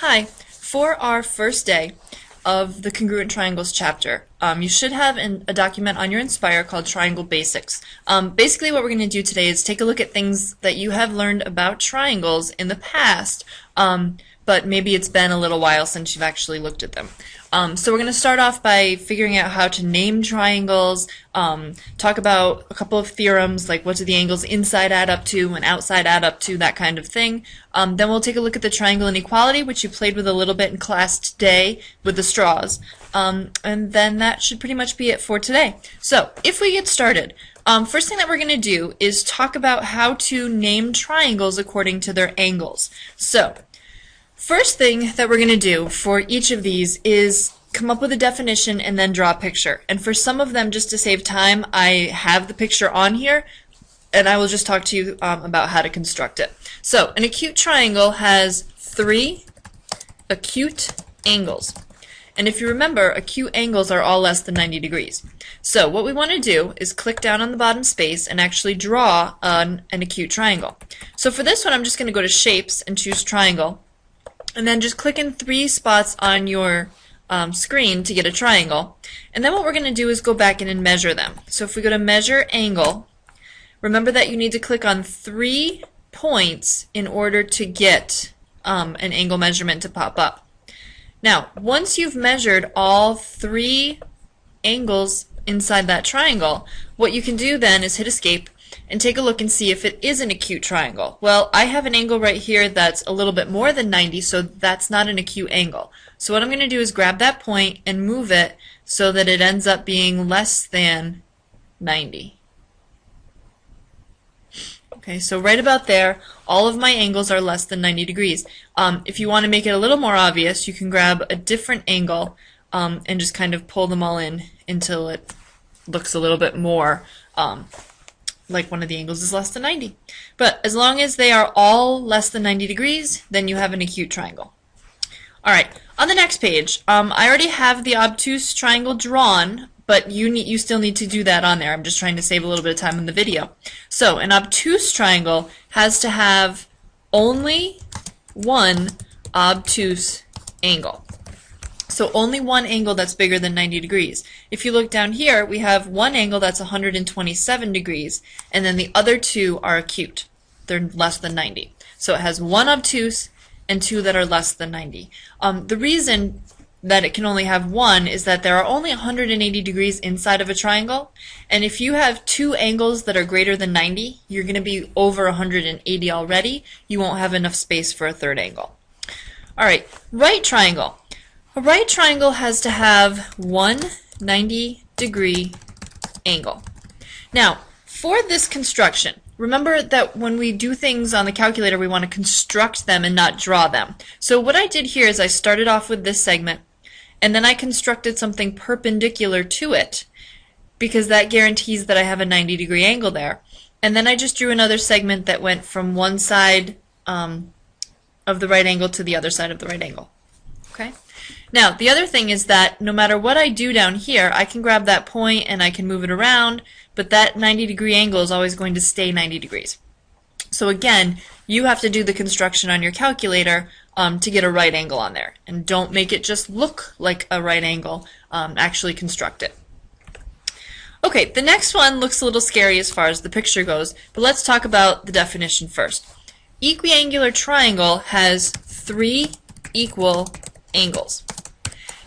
Hi. For our first day of the Congruent Triangles chapter, you should have a document on your Inspire called Triangle Basics. Basically what we're going to do today is take a look at things that you have learned about triangles in the past, but maybe it's been a little while since you've actually looked at them. So we're going to start off by figuring out how to name triangles, talk about a couple of theorems, like what do the angles inside add up to and outside add up to, that kind of thing. Then we'll take a look at the triangle inequality, which you played with a little bit in class today with the straws. And then that should pretty much be it for today. So if we get started, first thing that we're going to do is talk about how to name triangles according to their angles. So first thing that we're going to do for each of these is come up with a definition and then draw a picture. And for some of them, just to save time, I have the picture on here, and I will just talk to you about how to construct it. So an acute triangle has three acute angles. And if you remember, acute angles are all less than 90 degrees. So what we want to do is click down on the bottom space and actually draw an acute triangle. So for this one, I'm just going to go to Shapes and choose Triangle. And then just click in three spots on your screen to get a triangle. And then what we're going to do is go back in and measure them. So if we go to Measure Angle, remember that you need to click on 3 points in order to get an angle measurement to pop up. Now, once you've measured all 3 angles inside that triangle, what you can do then is hit Escape and take a look and see if it is an acute triangle. Well, I have an angle right here that's a little bit more than 90, so that's not an acute angle. So what I'm going to do is grab that point and move it so that it ends up being less than 90. Okay, so right about there, all of my angles are less than 90 degrees. If you want to make it a little more obvious, you can grab a different angle and just kind of pull them all in until it looks a little bit more like one of the angles is less than 90. But as long as they are all less than 90 degrees, then you have an acute triangle. Alright, on the next page, I already have the obtuse triangle drawn, but you still need to do that on there. I'm just trying to save a little bit of time in the video. So an obtuse triangle has to have only one obtuse angle. So only one angle that's bigger than 90 degrees. If you look down here, we have one angle that's 127 degrees, and then the other two are acute. They're less than 90. So it has one obtuse and 2 that are less than 90. The reason that it can only have one is that there are only 180 degrees inside of a triangle, and if you have 2 angles that are greater than 90, you're going to be over 180 already. You won't have enough space for a third angle. Alright, right triangle. A right triangle has to have one 90-degree angle. Now, for this construction, remember that when we do things on the calculator, we want to construct them and not draw them. So what I did here is I started off with this segment, and then I constructed something perpendicular to it, because that guarantees that I have a 90-degree angle there. And then I just drew another segment that went from one side of the right angle to the other side of the right angle. Okay? Now, the other thing is that no matter what I do down here, I can grab that point and I can move it around, but that 90-degree angle is always going to stay 90 degrees. So again, you have to do the construction on your calculator to get a right angle on there. And don't make it just look like a right angle, actually construct it. Okay, the next one looks a little scary as far as the picture goes, but let's talk about the definition first. Equiangular triangle has 3 equal angles.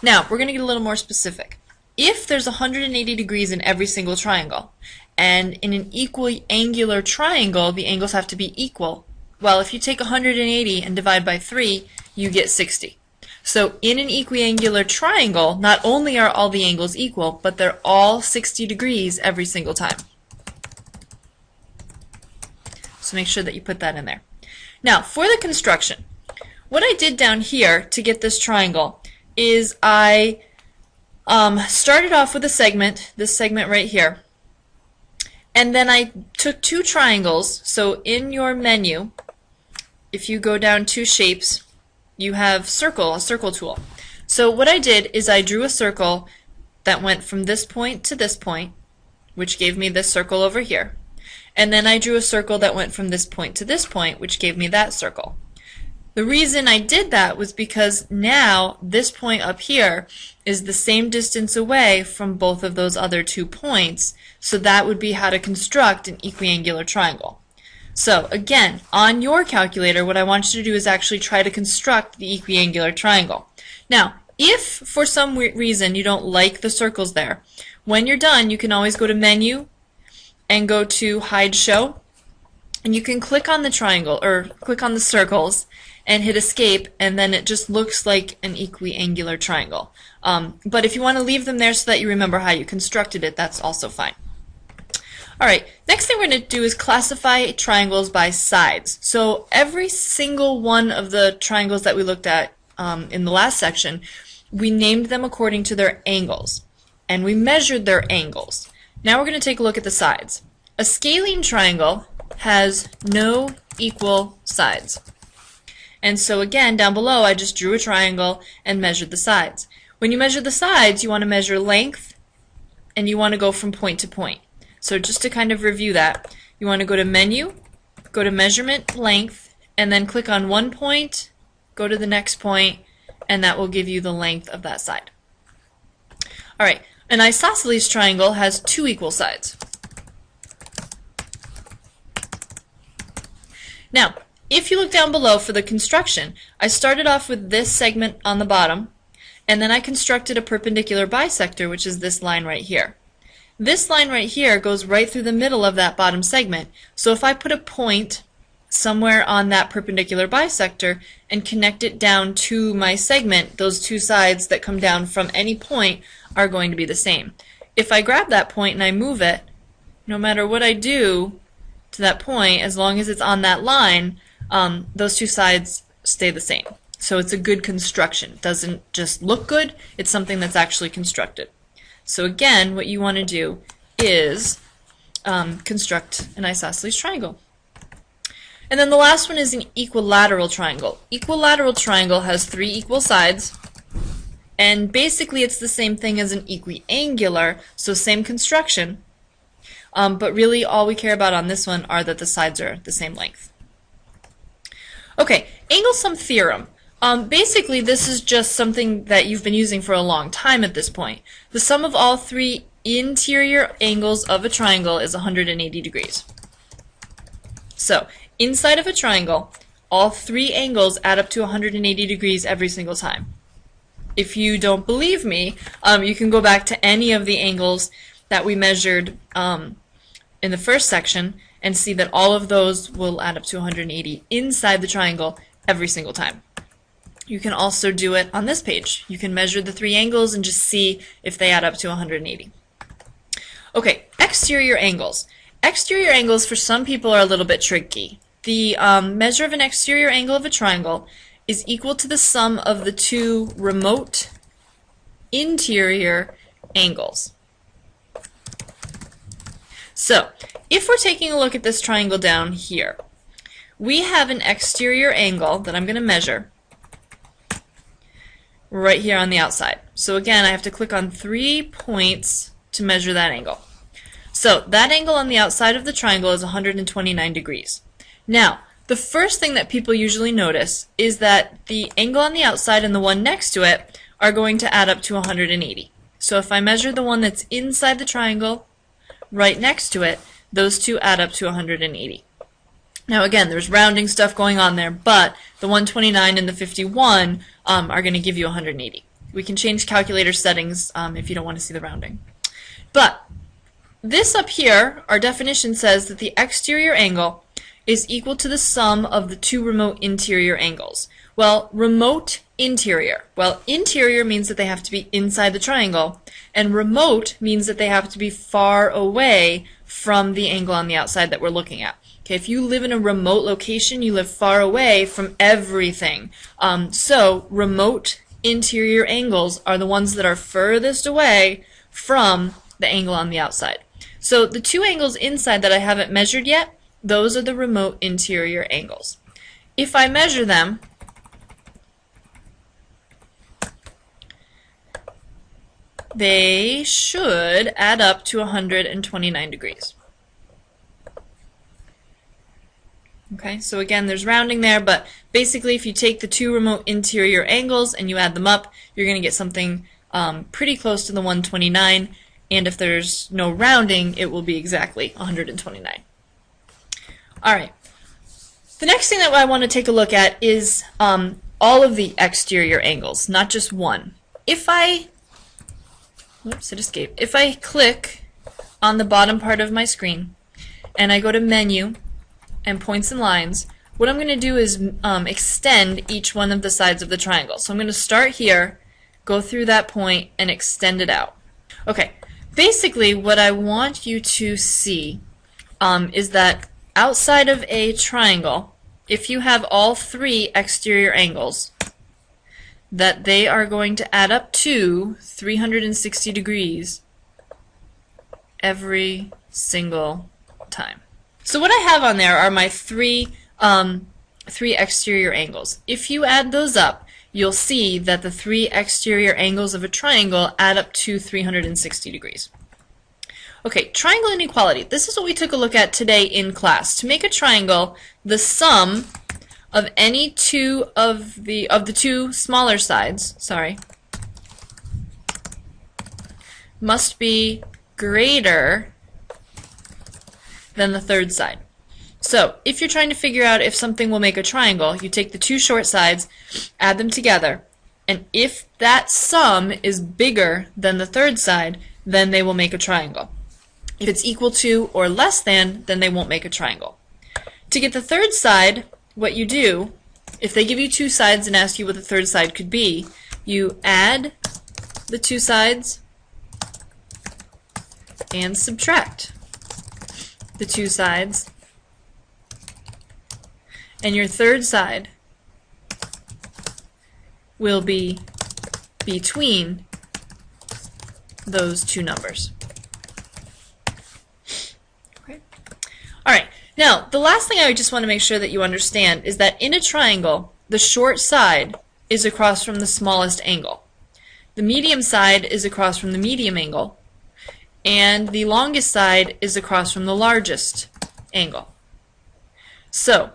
Now, we're going to get a little more specific. If there's 180 degrees in every single triangle, and in an equiangular triangle, the angles have to be equal, well, if you take 180 and divide by 3, you get 60. So in an equiangular triangle, not only are all the angles equal, but they're all 60 degrees every single time. So make sure that you put that in there. Now, for the construction, what I did down here to get this triangle is I started off with a segment, this segment right here, and then I took 2 triangles. So in your menu, if you go down to Shapes, you have Circle, a circle tool. So what I did is I drew a circle that went from this point to this point, which gave me this circle over here. And then I drew a circle that went from this point to this point, which gave me that circle. The reason I did that was because now this point up here is the same distance away from both of those other 2 points, so that would be how to construct an equiangular triangle. So again, on your calculator, what I want you to do is actually try to construct the equiangular triangle. Now, if for some reason you don't like the circles there, when you're done, you can always go to Menu and go to Hide Show, and you can click on the triangle, or click on the circles, and hit Escape, and then it just looks like an equiangular triangle. But if you want to leave them there so that you remember how you constructed it, that's also fine. Alright, next thing we're going to do is classify triangles by sides. So every single one of the triangles that we looked at in the last section, we named them according to their angles, and we measured their angles. Now we're going to take a look at the sides. A scalene triangle has no equal sides. And so again, down below, I just drew a triangle and measured the sides. When you measure the sides, you want to measure length, and you want to go from point to point. So just to kind of review that, you want to go to Menu, go to Measurement, Length, and then click on one point, go to the next point, and that will give you the length of that side. Alright, an isosceles triangle has 2 equal sides. Now, if you look down below for the construction, I started off with this segment on the bottom, and then I constructed a perpendicular bisector, which is this line right here. This line right here goes right through the middle of that bottom segment, so if I put a point somewhere on that perpendicular bisector and connect it down to my segment, those 2 sides that come down from any point are going to be the same. If I grab that point and I move it, no matter what I do to that point, as long as it's on that line, those 2 sides stay the same. So it's a good construction. It doesn't just look good, it's something that's actually constructed. So again, what you want to do is construct an isosceles triangle. And then the last one is an equilateral triangle. Equilateral triangle has 3 equal sides, and basically it's the same thing as an equiangular, so same construction, but really all we care about on this one are that the sides are the same length. Okay, angle sum theorem. Basically, this is just something that you've been using for a long time at this point. The sum of all 3 interior angles of a triangle is 180 degrees. So, inside of a triangle, all 3 angles add up to 180 degrees every single time. If you don't believe me, you can go back to any of the angles that we measured in the first section and see that all of those will add up to 180 inside the triangle every single time. You can also do it on this page. You can measure the 3 angles and just see if they add up to 180. Okay, exterior angles. Exterior angles for some people are a little bit tricky. The measure of an exterior angle of a triangle is equal to the sum of the 2 remote interior angles. So, if we're taking a look at this triangle down here, we have an exterior angle that I'm going to measure right here on the outside. So again, I have to click on 3 points to measure that angle. So that angle on the outside of the triangle is 129 degrees. Now, the first thing that people usually notice is that the angle on the outside and the one next to it are going to add up to 180. So if I measure the one that's inside the triangle right next to it, those 2 add up to 180. Now again, there's rounding stuff going on there, but the 129 and the 51 are going to give you 180. We can change calculator settings if you don't want to see the rounding. But this up here, our definition says that the exterior angle is equal to the sum of the 2 remote interior angles. Well, remote interior. Well, interior means that they have to be inside the triangle, and remote means that they have to be far away from the angle on the outside that we're looking at. Okay, if you live in a remote location, you live far away from everything. So remote interior angles are the ones that are furthest away from the angle on the outside. So the 2 angles inside that I haven't measured yet, those are the remote interior angles. If I measure them, they should add up to 129 degrees. Okay, so again, there's rounding there, but basically if you take the two remote interior angles and you add them up, you're going to get something pretty close to the 129, and if there's no rounding, it will be exactly 129. Alright, the next thing that I want to take a look at is all of the exterior angles, not just one. If I, whoops, it escaped. If I click on the bottom part of my screen and I go to Menu and Points and Lines, what I'm going to do is extend each one of the sides of the triangle. So I'm going to start here, go through that point, and extend it out. Okay, basically what I want you to see is that outside of a triangle, if you have all three exterior angles, that they are going to add up to 360 degrees every single time. So what I have on there are my three exterior angles. If you add those up, you'll see that the three exterior angles of a triangle add up to 360 degrees. Okay, triangle inequality. This is what we took a look at today in class. To make a triangle, the sum of any two of the two smaller sides, must be greater than the third side. So if you're trying to figure out if something will make a triangle, you take the two short sides, add them together, and if that sum is bigger than the third side, then they will make a triangle. If it's equal to or less than, then they won't make a triangle. To get the third side, what you do, if they give you two sides and ask you what the third side could be, you add the two sides and subtract the two sides, and your third side will be between those two numbers. Okay. Alright, now the last thing I just want to make sure that you understand is that in a triangle, the short side is across from the smallest angle. The medium side is across from the medium angle, and the longest side is across from the largest angle. So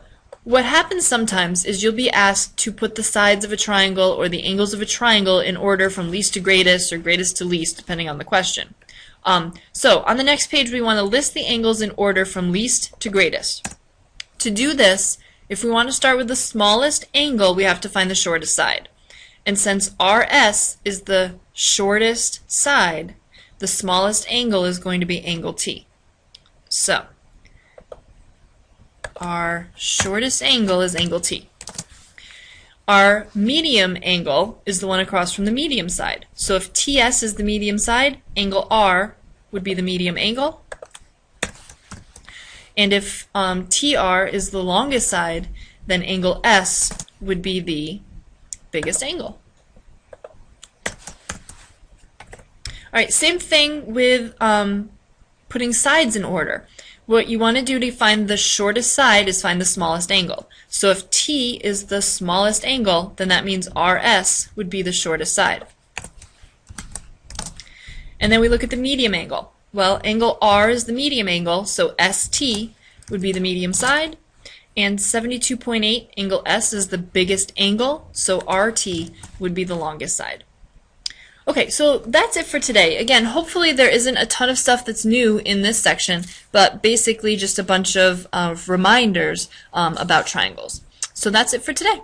what happens sometimes is you'll be asked to put the sides of a triangle or the angles of a triangle in order from least to greatest or greatest to least, depending on the question. So on the next page we want to list the angles in order from least to greatest. To do this, if we want to start with the smallest angle, we have to find the shortest side. And since RS is the shortest side, the smallest angle is going to be angle T. So our shortest angle is angle T. Our medium angle is the one across from the medium side. So if TS is the medium side, angle R would be the medium angle. And if TR is the longest side, then angle S would be the biggest angle. Alright, same thing with putting sides in order. What you want to do to find the shortest side is find the smallest angle. So if T is the smallest angle, then that means RS would be the shortest side. And then we look at the medium angle. Well, angle R is the medium angle, so ST would be the medium side. And 72.8, angle S, is the biggest angle, so RT would be the longest side. Okay, so that's it for today. Again, hopefully there isn't a ton of stuff that's new in this section, but basically just a bunch of reminders about triangles. So that's it for today.